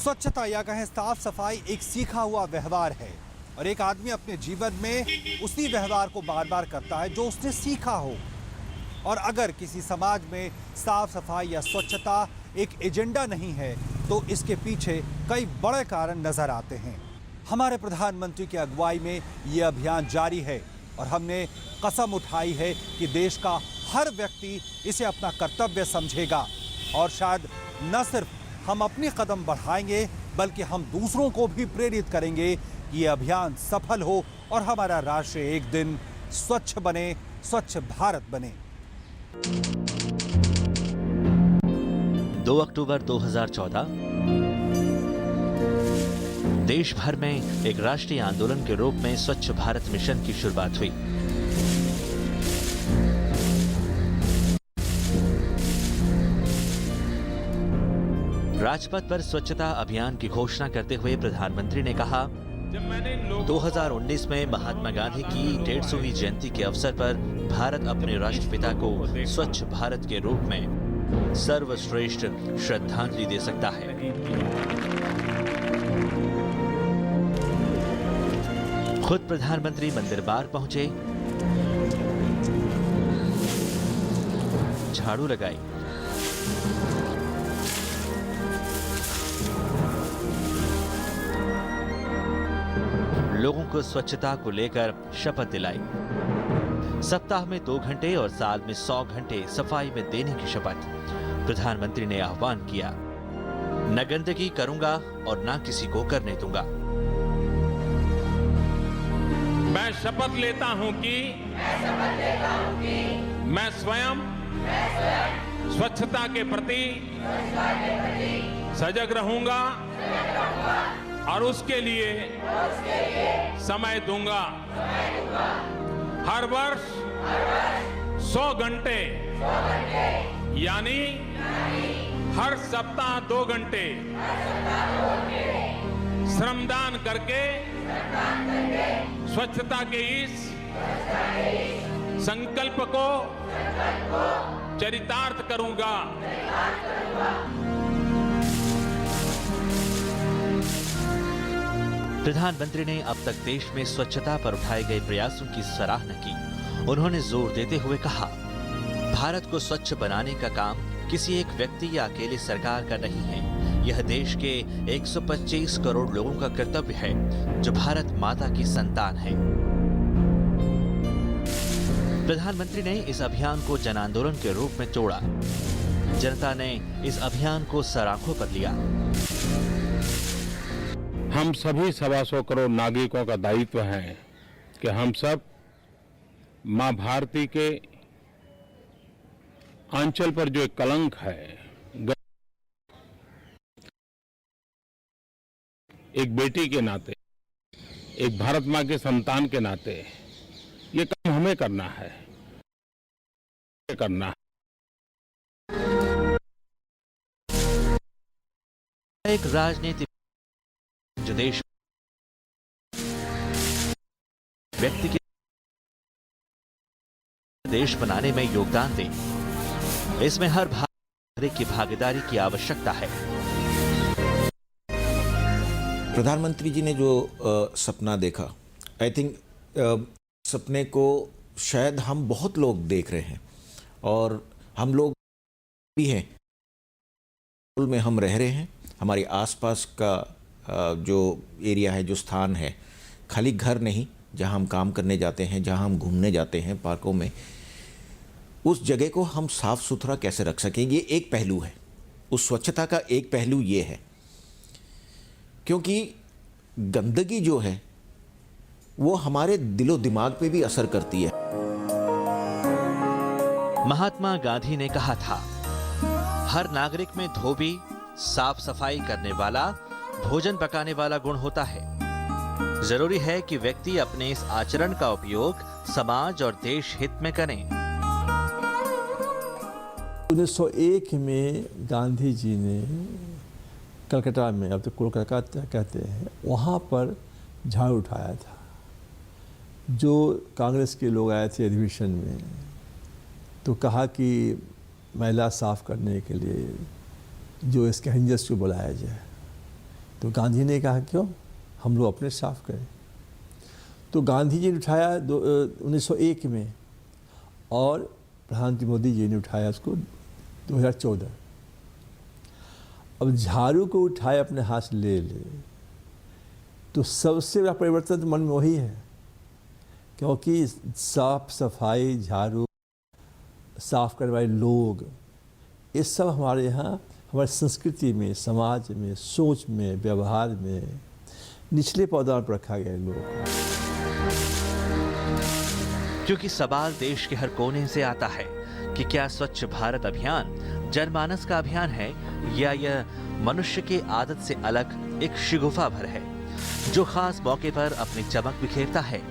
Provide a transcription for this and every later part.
स्वच्छता या कहें साफ सफाई एक सीखा हुआ व्यवहार है और एक आदमी अपने जीवन में उसी व्यवहार को बार बार करता है जो उसने सीखा हो। और अगर किसी समाज में साफ सफाई या स्वच्छता एक एजेंडा नहीं है तो इसके पीछे कई बड़े कारण नजर आते हैं। हमारे प्रधानमंत्री की अगुवाई में ये अभियान जारी है और हमने कसम उठाई है कि देश का हर व्यक्ति इसे अपना कर्तव्य समझेगा और शायद न सिर्फ हम अपनी कदम बढ़ाएंगे बल्कि हम दूसरों को भी प्रेरित करेंगे कि ये अभियान सफल हो और हमारा राष्ट्र एक दिन स्वच्छ बने, स्वच्छ भारत बने। 2 अक्टूबर 2014 देश भर में एक राष्ट्रीय आंदोलन के रूप में स्वच्छ भारत मिशन की शुरुआत हुई। राजपथ पर स्वच्छता अभियान की घोषणा करते हुए प्रधानमंत्री ने कहा, 2019 में महात्मा गांधी की 150वीं जयंती के अवसर पर भारत अपने राष्ट्रपिता को स्वच्छ भारत के रूप में सर्वश्रेष्ठ श्रद्धांजलि दे सकता है। खुद प्रधानमंत्री मंदिर बार पहुंचे, झाड़ू लगाई, लोगों को स्वच्छता को लेकर शपथ दिलाई। सप्ताह में 2 घंटे और साल में 100 घंटे सफाई में देने की शपथ। प्रधानमंत्री ने आह्वान किया, न गंदगी करूंगा और न किसी को करने दूंगा। मैं शपथ लेता हूं कि मैं स्वयं स्वच्छता के प्रति सजग रहूंगा और उसके लिए समय दूंगा। हर वर्ष 100 घंटे यानी हर सप्ताह 2 घंटे श्रमदान करके स्वच्छता के इस संकल्प को चरितार्थ करूंगा। प्रधानमंत्री ने अब तक देश में स्वच्छता पर उठाए गए प्रयासों की सराहना की। उन्होंने जोर देते हुए कहा, भारत को स्वच्छ बनाने का काम किसी एक व्यक्ति या अकेले सरकार का नहीं है। यह देश के 125 करोड़ लोगों का कर्तव्य है जो भारत माता की संतान है। प्रधानमंत्री ने इस अभियान को जन आंदोलन के रूप में तोड़ा। जनता ने इस अभियान को सराखों पर लिया। हम सभी 125 करोड़ नागरिकों का दायित्व है कि हम सब मां भारती के आंचल पर जो एक कलंक है, एक बेटी के नाते, एक भारत मां के संतान के नाते ये काम हमें करना है। एक राजनीतिक जो देश व्यक्ति के देश बनाने में योगदान दे, इसमें हर नागरिक की भागीदारी की आवश्यकता है। प्रधानमंत्री जी ने जो सपना देखा, आई थिंक सपने को शायद हम बहुत लोग देख रहे हैं और हम लोग भी हैं, में हम रह रहे हैं। हमारे आसपास का जो एरिया है, जो स्थान है, खाली घर नहीं, जहां हम काम करने जाते हैं, जहां हम घूमने जाते हैं पार्कों में, उस जगह को हम साफ सुथरा कैसे रख सकें, ये एक पहलू है। उस स्वच्छता का एक पहलू ये है क्योंकि गंदगी जो है वो हमारे दिलो दिमाग पे भी असर करती है। महात्मा गांधी ने कहा था, हर नागरिक में धोबी, साफ सफाई करने वाला, भोजन पकाने वाला गुण होता है। जरूरी है कि व्यक्ति अपने इस आचरण का उपयोग समाज और देश हित में करें। 1901 में गांधी जी ने कलकत्ता में, अब तो कोलकाता कहते हैं, वहाँ पर झाड़ू उठाया था। जो कांग्रेस के लोग आए थे अधिवेशन में तो कहा कि महिला साफ करने के लिए जो स्कैवेंजर्स को बुलाया जाए। तो गांधी ने कहा क्यों हम लोग अपने साफ करें। तो गांधी जी ने उठाया 1901 में और प्रधानमंत्री मोदी जी ने उठाया उसको 2014। अब झाड़ू को उठाए अपने हाथ से ले तो सबसे बड़ा परिवर्तन तो मन में वही है, क्योंकि साफ सफाई, झाड़ू, साफ करने वाले लोग, ये सब हमारे यहाँ हमारी संस्कृति में, समाज में, सोच में, व्यवहार में निचले पौधार पर रखा गया है लोग। क्योंकि सवाल देश के हर कोने से आता है कि क्या स्वच्छ भारत अभियान जनमानस का अभियान है या यह मनुष्य की आदत से अलग एक शिगुफा भर है जो खास मौके पर अपनी चमक बिखेरता है,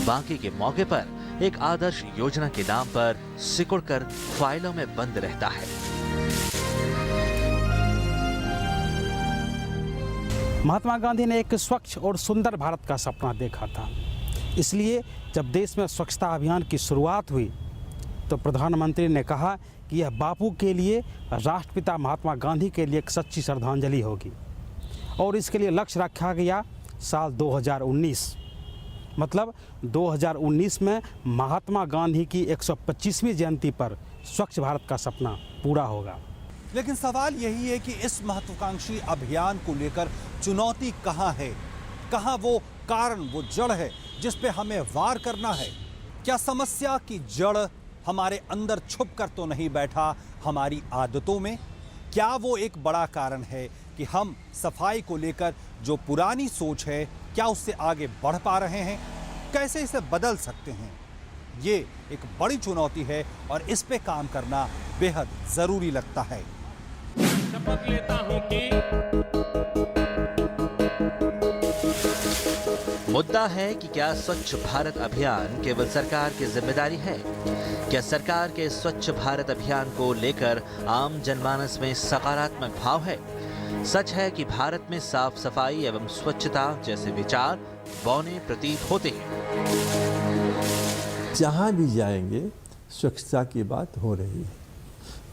बाकी के मौके पर एक आदर्श योजना के नाम पर सिकुड़कर फाइलों में बंद रहता है। महात्मा गांधी ने एक स्वच्छ और सुंदर भारत का सपना देखा था। इसलिए जब देश में स्वच्छता अभियान की शुरुआत हुई तो प्रधानमंत्री ने कहा कि यह बापू के लिए, राष्ट्रपिता महात्मा गांधी के लिए एक सच्ची श्रद्धांजलि होगी और इसके लिए लक्ष्य रखा गया साल 2019। मतलब 2019 में महात्मा गांधी की 125वीं जयंती पर स्वच्छ भारत का सपना पूरा होगा। लेकिन सवाल यही है कि इस महत्वाकांक्षी अभियान को लेकर चुनौती कहाँ है, कहाँ वो कारण, वो जड़ है जिस पे हमें वार करना है। क्या समस्या की जड़ हमारे अंदर छुप कर तो नहीं बैठा हमारी आदतों में? क्या वो एक बड़ा कारण है कि हम सफाई को लेकर जो पुरानी सोच है, क्या उससे आगे बढ़ पा रहे हैं? कैसे इसे बदल सकते हैं? ये एक बड़ी चुनौती है और इस पे काम करना बेहद जरूरी लगता है। शपथ लेता हूं कि मुद्दा है कि क्या स्वच्छ भारत अभियान केवल सरकार की जिम्मेदारी है? क्या सरकार के स्वच्छ भारत अभियान को लेकर आम जनमानस में सकारात्मक भाव है? सच है कि भारत में साफ सफाई एवं स्वच्छता जैसे विचार बौने प्रतीत होते हैं। जहाँ भी जाएंगे स्वच्छता की बात हो रही है।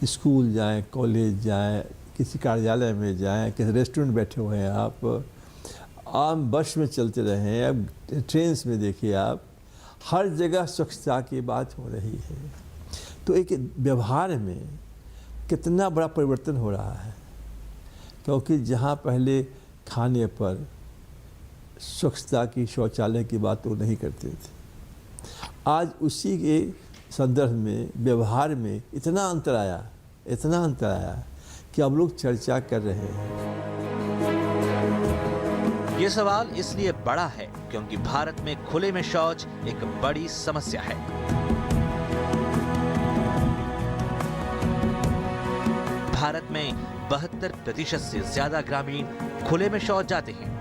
स्कूल जाएं, कॉलेज जाएं, किसी कार्यालय में जाएं, किसी रेस्टोरेंट बैठे हुए हैं आप, आम बस में चलते रहें, अब ट्रेन में देखिए आप, हर जगह स्वच्छता की बात हो रही है। तो एक व्यवहार में कितना बड़ा परिवर्तन हो रहा है, क्योंकि जहाँ पहले खाने पर स्वच्छता की, शौचालय की बात वो नहीं करते थे, आज उसी के संदर्भ में, व्यवहार में इतना अंतर आया कि अब लोग चर्चा कर रहे हैं। ये सवाल इसलिए बड़ा है क्योंकि भारत में खुले में शौच एक बड़ी समस्या है। भारत में 72% से ज्यादा ग्रामीण खुले में शौच जाते हैं।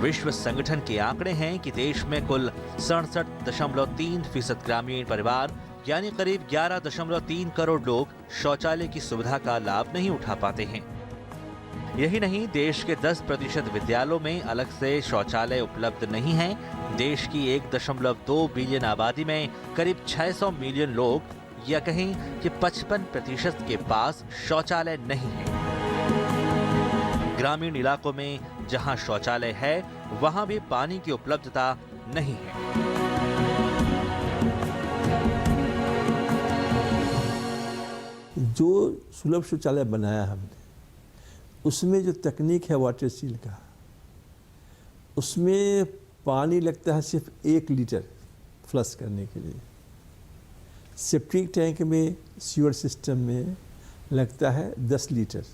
विश्व संगठन के आंकड़े हैं कि देश में कुल 67.3% ग्रामीण परिवार यानी करीब 11.3 करोड़ लोग शौचालय की सुविधा का लाभ नहीं उठा पाते हैं। यही नहीं, देश के 10% विद्यालयों में अलग से शौचालय उपलब्ध नहीं है। देश की 1.2 बिलियन आबादी में करीब 600 मिलियन लोग या कहें कि 55% के पास शौचालय नहीं है। ग्रामीण इलाकों में जहां शौचालय है वहां भी पानी की उपलब्धता नहीं है। जो सुलभ शौचालय बनाया हमने, उसमें जो तकनीक है वाटर सील का, उसमें पानी लगता है सिर्फ 1 लीटर फ्लश करने के लिए। सेप्टिक टैंक में, सीवर सिस्टम में लगता है 10 लीटर।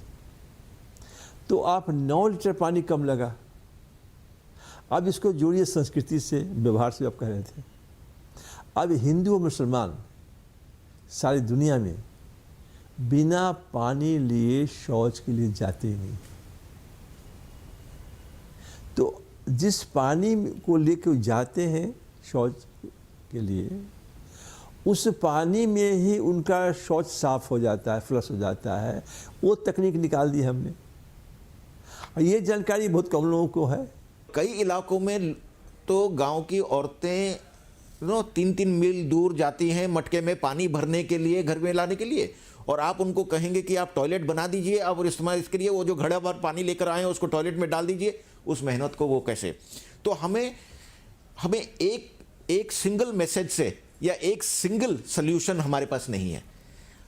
तो आप 9 लीटर पानी कम लगा। अब इसको जोड़िए संस्कृति से, व्यवहार से आप कह रहे थे। अब हिंदू और मुसलमान सारी दुनिया में बिना पानी लिए शौच के लिए जाते ही नहीं। तो जिस पानी को लेकर जाते हैं शौच के लिए, उस पानी में ही उनका शौच साफ हो जाता है, फ्लश हो जाता है। वो तकनीक निकाल दी हमने और ये जानकारी बहुत कम लोगों को है। कई इलाकों में तो गांव की औरतें 3-3 मील दूर जाती हैं मटके में पानी भरने के लिए, घर में लाने के लिए, और आप उनको कहेंगे कि आप टॉयलेट बना दीजिए और इस्तेमाल इसके लिए वो जो घड़ा भर पानी लेकर आए हैं उसको टॉयलेट में डाल दीजिए, उस मेहनत को वो कैसे। तो हमें एक सिंगल मैसेज से या एक सिंगल सोल्यूशन हमारे पास नहीं है,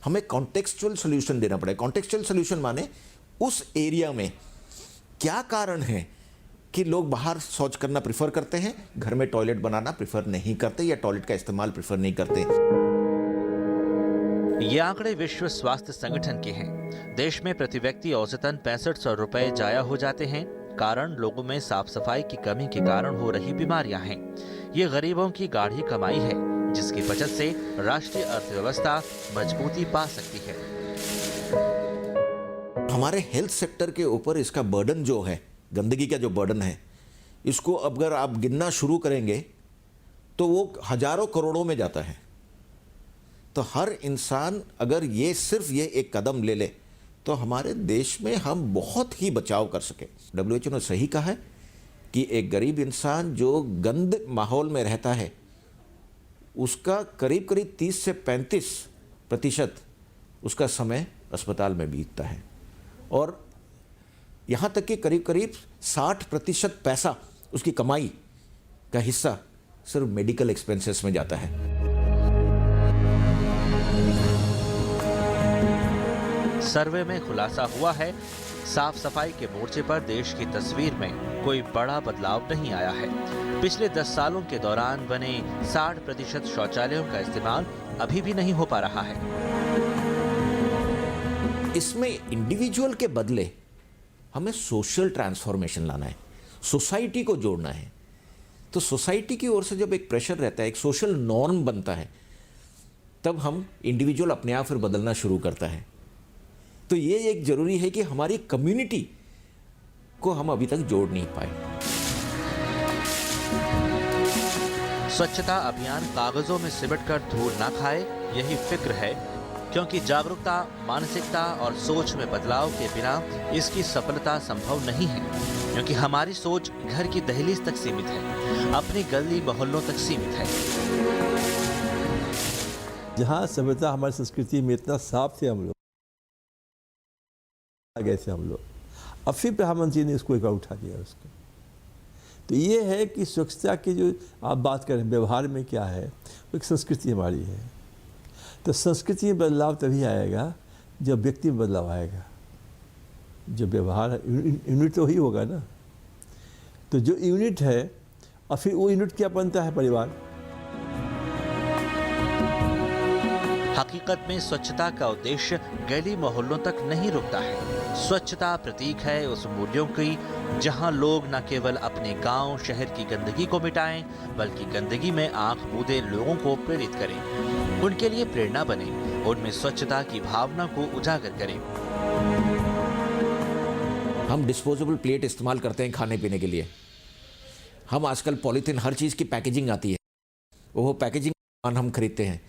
हमें कॉन्टेक्सचुअल सोल्यूशन देना पड़ेगा। कॉन्टेक्सचुअल सोल्यूशन माने उस एरिया में क्या कारण है कि लोग बाहर शौच करना प्रेफर करते हैं, घर में टॉयलेट बनाना प्रेफर नहीं करते या टॉयलेट का इस्तेमाल प्रेफर नहीं करते। ये आंकड़े विश्व स्वास्थ्य संगठन के हैं। देश में प्रति व्यक्ति औसतन 6500 रुपए जाया हो जाते हैं। कारण लोगों में साफ सफाई की कमी के कारण हो रही बीमारियां हैं। ये गरीबों की गाढ़ी कमाई है, जिसकी बचत से राष्ट्रीय अर्थव्यवस्था मजबूती पा सकती है। हमारे हेल्थ सेक्टर के ऊपर इसका बर्डन जो है, गंदगी का जो बर्डन है, इसको अगर आप गिनना शुरू करेंगे तो वो हजारों करोड़ों में जाता है। तो हर इंसान अगर सिर्फ ये एक कदम ले ले तो हमारे देश में हम बहुत ही बचाव कर सके। WHO ने सही कहा है कि एक गरीब इंसान जो गंद माहौल में रहता है उसका करीब 30 से 35% उसका समय अस्पताल में बीतता है, और यहाँ तक कि करीब 60% पैसा उसकी कमाई का हिस्सा सिर्फ मेडिकल एक्सपेंसेस में जाता है। सर्वे में खुलासा हुआ है, साफ सफाई के मोर्चे पर देश की तस्वीर में कोई बड़ा बदलाव नहीं आया है। पिछले 10 सालों के दौरान बने 60% शौचालयों का इस्तेमाल अभी भी नहीं हो पा रहा है। इसमें इंडिविजुअल के बदले हमें सोशल ट्रांसफॉर्मेशन लाना है, सोसाइटी को जोड़ना है। तो सोसाइटी की ओर से जब एक प्रेशर रहता है, एक सोशल नॉर्म बनता है, तब हम इंडिविजुअल अपने आप फिर बदलना शुरू करता है। तो ये एक जरूरी है कि हमारी कम्युनिटी को हम अभी तक जोड़ नहीं पाए। स्वच्छता अभियान कागजों में सिमटकर धूल ना खाए, यही फिक्र है, क्योंकि जागरूकता, मानसिकता और सोच में बदलाव के बिना इसकी सफलता संभव नहीं है। क्योंकि हमारी सोच घर की दहलीज तक सीमित है, अपनी गली मोहल्लों तक सीमित है। जहाँ सभ्यता हमारी संस्कृति में इतना साफ थे हम लोग, आ गए थे हम लोग, अब फिर प्रधानमंत्री ने इसको एक बार उठा दिया उसको। तो ये है कि स्वच्छता की जो आप बात करें व्यवहार में क्या है, वो एक संस्कृति हमारी है। तो संस्कृति में बदलाव तभी आएगा जब व्यक्ति में बदलाव आएगा, जब व्यवहार यूनिट तो ही होगा ना। तो जो यूनिट है, और फिर वो यूनिट क्या बनता है, परिवार। हकीकत में स्वच्छता का उद्देश्य गली मोहल्लों तक नहीं रुकता है। स्वच्छता प्रतीक है उस मूल्यों की जहां लोग न केवल अपने गांव, शहर की गंदगी को मिटाएं, बल्कि गंदगी में आंख मूंदे लोगों को प्रेरित करें, उनके लिए प्रेरणा बने, उनमें स्वच्छता की भावना को उजागर करें। हम डिस्पोजेबल प्लेट इस्तेमाल करते हैं खाने पीने के लिए। हम आजकल पॉलीथीन, हर चीज़ की पैकेजिंग आती है, वो पैकेजिंग सामान हम खरीदते हैं।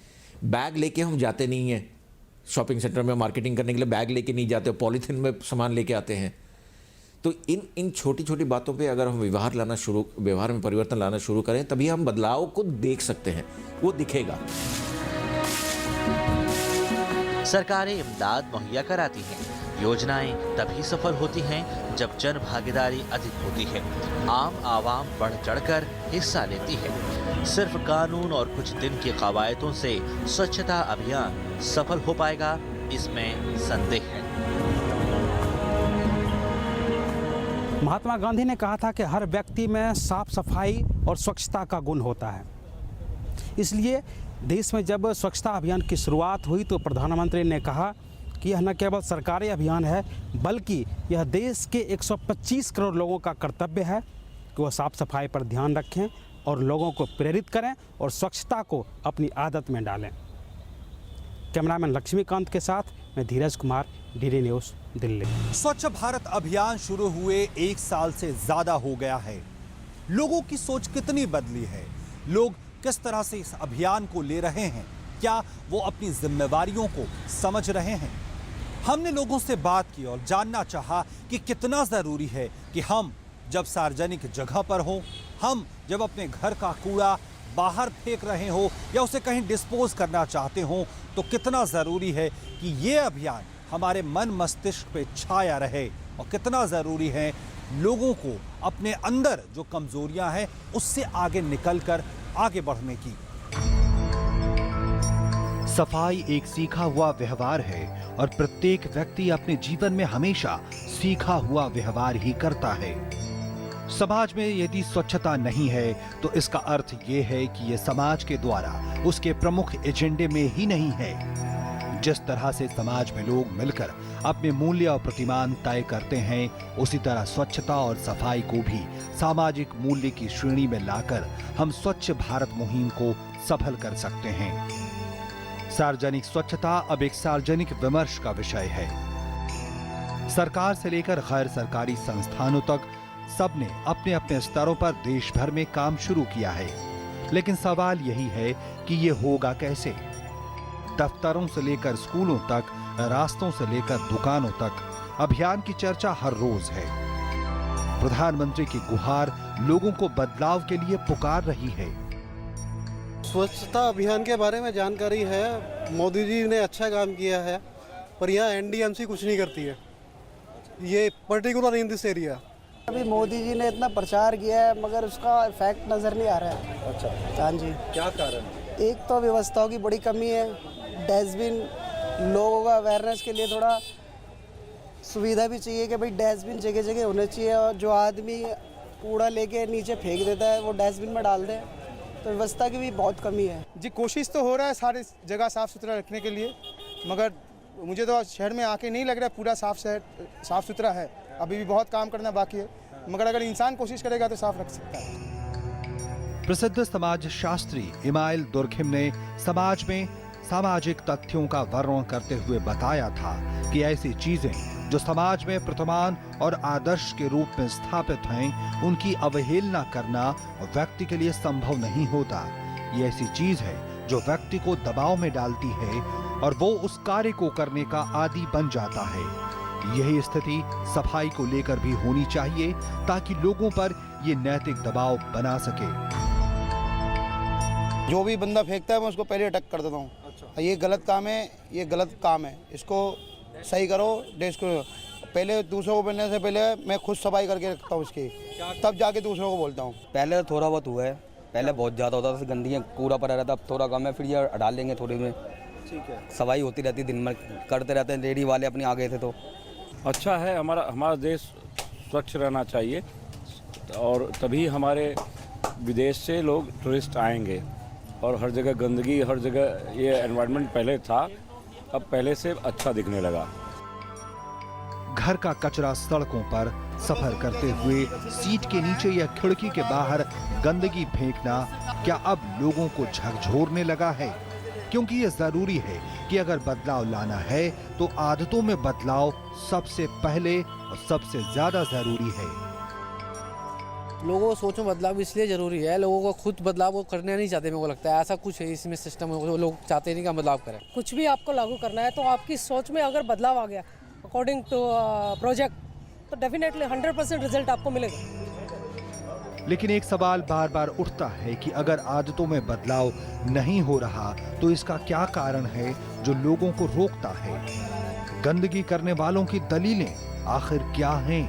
बैग लेके हम जाते नहीं हैं शॉपिंग सेंटर में मार्केटिंग करने के लिए, बैग लेके नहीं जाते, पॉलीथीन में सामान लेके आते हैं। तो इन छोटी छोटी बातों पे अगर हम व्यवहार में परिवर्तन लाना शुरू करें, तभी हम बदलाव को देख सकते हैं, वो दिखेगा। सरकारें इमदाद मुहैया कराती हैं, योजनाएं तभी सफल होती हैं जब जन भागीदारी अधिक होती है, आम आवाम बढ़ चढ़कर हिस्सा लेती है। सिर्फ कानून और कुछ दिन की कवायदों से स्वच्छता अभियान सफल हो पाएगा, इसमें संदेह है। महात्मा गांधी ने कहा था कि हर व्यक्ति में साफ सफाई और स्वच्छता का गुण होता है। इसलिए देश में जब स्वच्छता अभियान की शुरुआत हुई तो प्रधानमंत्री ने कहा कि यह न केवल सरकारी अभियान है, बल्कि यह देश के 125 करोड़ लोगों का कर्तव्य है कि वह साफ सफाई पर ध्यान रखें और लोगों को प्रेरित करें और स्वच्छता को अपनी आदत में डालें। कैमरामैन लक्ष्मीकांत के साथ मैं धीरज कुमार, DD न्यूज़, दिल्ली। स्वच्छ भारत अभियान शुरू हुए 1 साल से ज्यादा हो गया है। लोगों की सोच कितनी बदली है? लोग किस तरह से इस अभियान को ले रहे हैं? क्या वो अपनी जिम्मेवारियों को समझ रहे हैं? हमने लोगों से बात की और जानना चाहा कि कितना जरूरी है कि हम जब सार्वजनिक जगह पर हों, हम जब अपने घर का कूड़ा बाहर फेंक रहे हो या उसे कहीं डिस्पोज करना चाहते हो, तो कितना ज़रूरी है कि ये अभियान हमारे मन मस्तिष्क पे छाया रहे और कितना ज़रूरी है लोगों को अपने अंदर जो कमजोरियां हैं उससे आगे निकलकर आगे बढ़ने की। सफाई एक सीखा हुआ व्यवहार है और प्रत्येक व्यक्ति अपने जीवन में हमेशा सीखा हुआ व्यवहार ही करता है। समाज में यदि स्वच्छता नहीं है तो इसका अर्थ ये है कि यह समाज के द्वारा उसके प्रमुख एजेंडे में ही नहीं है। जिस तरह से समाज में लोग मिलकर अपने मूल्य और प्रतिमान तय करते हैं, उसी तरह स्वच्छता और सफाई को भी सामाजिक मूल्य की श्रेणी में लाकर हम स्वच्छ भारत मुहिम को सफल कर सकते हैं। सार्वजनिक स्वच्छता अब एक सार्वजनिक विमर्श का विषय है। सरकार से लेकर गैर सरकारी संस्थानों तक सबने अपने अपने स्तरों पर देश भर में काम शुरू किया है, लेकिन सवाल यही है कि ये होगा कैसे। दफ्तरों से लेकर स्कूलों तक, रास्तों से लेकर दुकानों तक अभियान की चर्चा हर रोज है। प्रधानमंत्री की गुहार लोगों को बदलाव के लिए पुकार रही है। स्वच्छता अभियान के बारे में जानकारी है, मोदी जी ने अच्छा काम किया है, पर यहाँ एनडीएमसी कुछ नहीं करती है, ये पर्टिकुलर इन दिस एरिया। अभी मोदी जी ने इतना प्रचार किया है मगर उसका इफेक्ट नज़र नहीं आ रहा है। अच्छा, हाँ जी। क्या कारण? एक तो व्यवस्थाओं की बड़ी कमी है, डस्टबिन लोगों का अवेयरनेस के लिए थोड़ा सुविधा भी चाहिए कि भाई डस्टबिन जगह जगह होने चाहिए, और जो आदमी कूड़ा लेके नीचे फेंक देता है वो डस्टबिन में डाल दे, तो व्यवस्था की भी बहुत कमी है। जी कोशिश तो हो रहा है सारी जगह साफ़ सुथरा रखने के लिए, मगर मुझे तो शहर में आके नहीं लग रहा है पूरा साफ़ सुथरा है। अभी भी बहुत काम करना बाकी है, मगर अगर इंसान कोशिश करेगा तो साफ रख सकता है। प्रसिद्ध समाज शास्त्री इमाइल दुर्खिम ने समाज में सामाजिक तथ्यों का वर्णन करते हुए बताया था कि ऐसी चीजें जो समाज में प्रतिमान और आदर्श के रूप में स्थापित हैं, उनकी अवहेलना करना व्यक्ति के लिए संभव नहीं होता। ये ऐसी चीज है जो व्यक्ति को दबाव में डालती है और वो उस कार्य को करने का आदी बन जाता है। यही स्थिति सफाई को लेकर भी होनी चाहिए ताकि लोगों पर ये नैतिक दबाव बना सके। जो भी बंदा फेंकता है मैं उसको पहले अटक कर देता हूँ। अच्छा। ये गलत काम है, ये गलत काम है, इसको सही करो, देश को पहले दूसरों को बनने से पहले मैं खुद सफाई करके रखता हूँ इसकी, तब जाके दूसरों को बोलता हूँ। पहले तो थोड़ा बहुत हुआ है, पहले बहुत ज़्यादा होता था, गंदगी कूड़ा पड़ा रहता, अब थोड़ा कम है, फिर ये डाल लेंगे थोड़ी में। ठीक है, सफाई होती रहती, दिन भर करते रहते हैं, रेडी वाले अपने आ गए थे तो अच्छा है। हमारा देश स्वच्छ रहना चाहिए और तभी हमारे विदेश से लोग टूरिस्ट आएंगे। और हर जगह गंदगी, हर जगह ये एनवायरनमेंट पहले था, अब पहले से अच्छा दिखने लगा। घर का कचरा सड़कों पर सफर करते हुए सीट के नीचे या खिड़की के बाहर गंदगी फेंकना क्या अब लोगों को झकझोरने लगा है? क्योंकि ये जरूरी है कि अगर बदलाव लाना है तो आदतों में बदलाव सबसे पहले और सबसे ज्यादा जरूरी है। लोगों को सोच में बदलाव इसलिए जरूरी है, लोगों को खुद बदलाव वो करना नहीं चाहते, मेरे को लगता है ऐसा कुछ है इसमें सिस्टम में, लोग चाहते नहीं कि बदलाव करें। कुछ भी आपको लागू करना है तो आपकी सोच में अगर बदलाव आ गया अकॉर्डिंग टू प्रोजेक्ट, तो डेफिनेटली 100% रिजल्ट आपको मिलेगा। लेकिन एक सवाल बार बार उठता है कि अगर आदतों में बदलाव नहीं हो रहा तो इसका क्या कारण है जो लोगों को रोकता है? गंदगी करने वालों की दलीलें आखिर क्या हैं?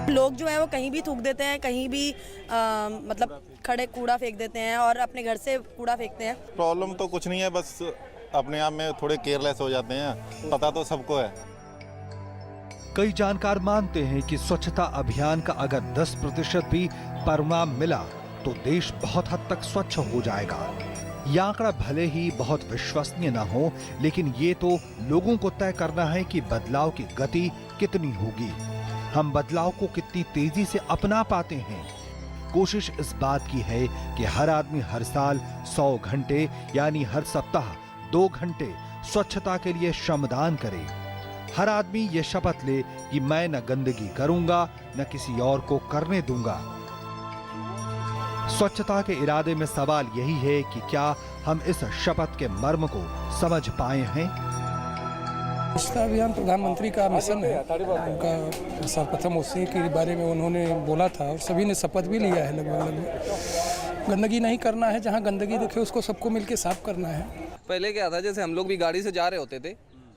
लोग जो है वो कहीं भी थूक देते हैं, कहीं भी मतलब खड़े कूड़ा फेंक देते हैं और अपने घर से कूड़ा फेंकते हैं। प्रॉब्लम तो कुछ नहीं है, बस अपने आप में थोड़े केयरलेस हो जाते हैं, पता तो सबको है। कई जानकार मानते हैं कि स्वच्छता अभियान का अगर 10% भी परिणाम मिला तो देश बहुत हद तक स्वच्छ हो जाएगा। यह आंकड़ा भले ही बहुत विश्वसनीय न हो, लेकिन ये तो लोगों को तय करना है कि बदलाव की गति कितनी होगी, हम बदलाव को कितनी तेजी से अपना पाते हैं। कोशिश इस बात की है कि हर आदमी हर साल 100 घंटे यानी हर सप्ताह 2 घंटे स्वच्छता के लिए श्रमदान करे। हर आदमी ये शपथ ले कि मैं न गंदगी करूंगा न किसी और को करने दूंगा। स्वच्छता के इरादे में सवाल यही है कि क्या हम इस शपथ के मर्म को समझ पाए हैं? स्वच्छता अभियान प्रधानमंत्री का मिशन है, उनका सर्वप्रथम उसी के बारे में उन्होंने बोला था और सभी ने शपथ भी लिया है लगभग। गंदगी नहीं करना है, जहाँ गंदगी दिखे उसको सबको मिलके साफ करना है। पहले क्या था, जैसे हम लोग भी गाड़ी से जा रहे होते थे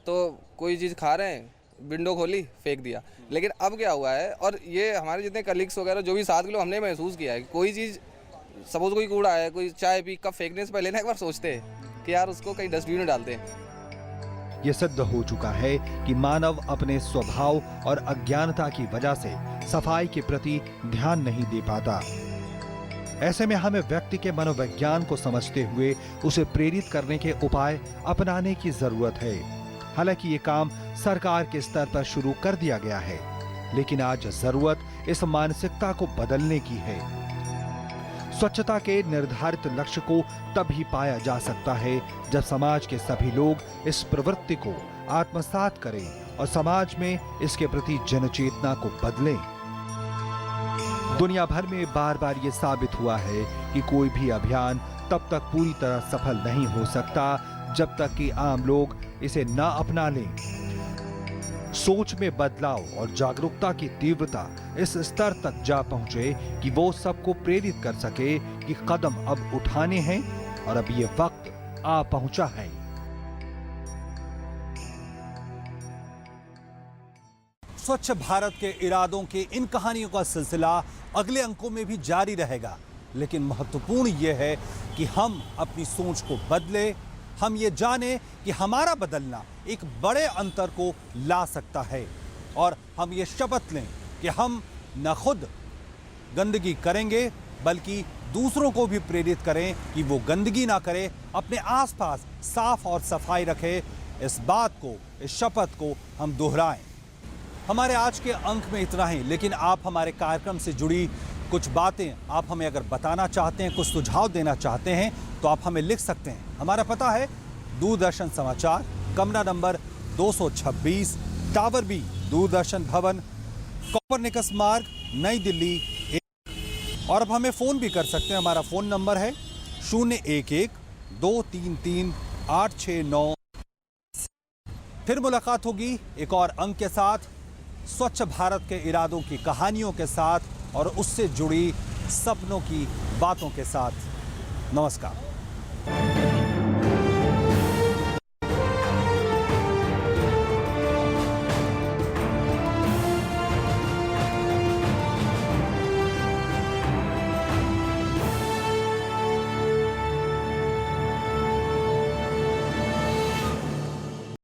तो कोई चीज़ खा रहे हैं, विंडो खोली फेंक दिया, लेकिन अब क्या हुआ है, और ये हमारे जितने कलीग्स वगैरह जो भी साथ के लोग, हमने महसूस किया है कि कोई चीज़ सपोज कोई कूड़ा है, कोई चाय पी कप फेंकने से पहले ना एक बार सोचते हैं कि यार उसको कहीं डस्टबिन में डालते हैं। ये सिद्ध हो चुका है कि मानव अपने स्वभाव और अज्ञानता की वजह से सफाई के प्रति ध्यान नहीं दे पाता। ऐसे में हमें व्यक्ति के मनोविज्ञान को समझते हुए उसे प्रेरित करने के उपाय अपनाने की जरूरत है। हालांकि ये काम सरकार के स्तर पर शुरू कर दिया गया है, लेकिन आज जरूरत इस मानसिकता को बदलने की है। स्वच्छता के निर्धारित लक्ष्य को तभी पाया जा सकता है जब समाज के सभी लोग इस प्रवृत्ति को आत्मसात करें और समाज में इसके प्रति जनचेतना को बदलें। दुनिया भर में बार बार ये साबित हुआ है कि कोई भी अभियान तब तक पूरी तरह सफल नहीं हो सकता जब तक कि आम लोग इसे ना अपना लें। सोच में बदलाव और जागरूकता की तीव्रता इस स्तर तक जा पहुंचे कि वो सबको प्रेरित कर सके कि कदम अब उठाने हैं और अब ये वक्त आ पहुंचा है। स्वच्छ भारत के इरादों के इन कहानियों का सिलसिला अगले अंकों में भी जारी रहेगा, लेकिन महत्वपूर्ण यह है कि हम अपनी सोच को बदले। हम ये जाने कि हमारा बदलना एक बड़े अंतर को ला सकता है, और हम ये शपथ लें कि हम न खुद गंदगी करेंगे बल्कि दूसरों को भी प्रेरित करें कि वो गंदगी ना करें, अपने आसपास साफ और सफाई रखें। इस बात को, इस शपथ को हम दोहराएं। हमारे आज के अंक में इतना ही, लेकिन आप हमारे कार्यक्रम से जुड़ी कुछ बातें आप हमें अगर बताना चाहते हैं, कुछ सुझाव देना चाहते हैं, तो आप हमें लिख सकते हैं। हमारा पता है दूरदर्शन समाचार, कमरा नंबर 226, टावर बी, दूरदर्शन भवन, कोपरनिकस मार्ग, नई दिल्ली 1। और अब हमें फ़ोन भी कर सकते हैं। हमारा फ़ोन नंबर है 011-233-869। फिर मुलाकात होगी एक और अंक के साथ, स्वच्छ भारत के इरादों की कहानियों के साथ और उससे जुड़ी सपनों की बातों के साथ। नमस्कार।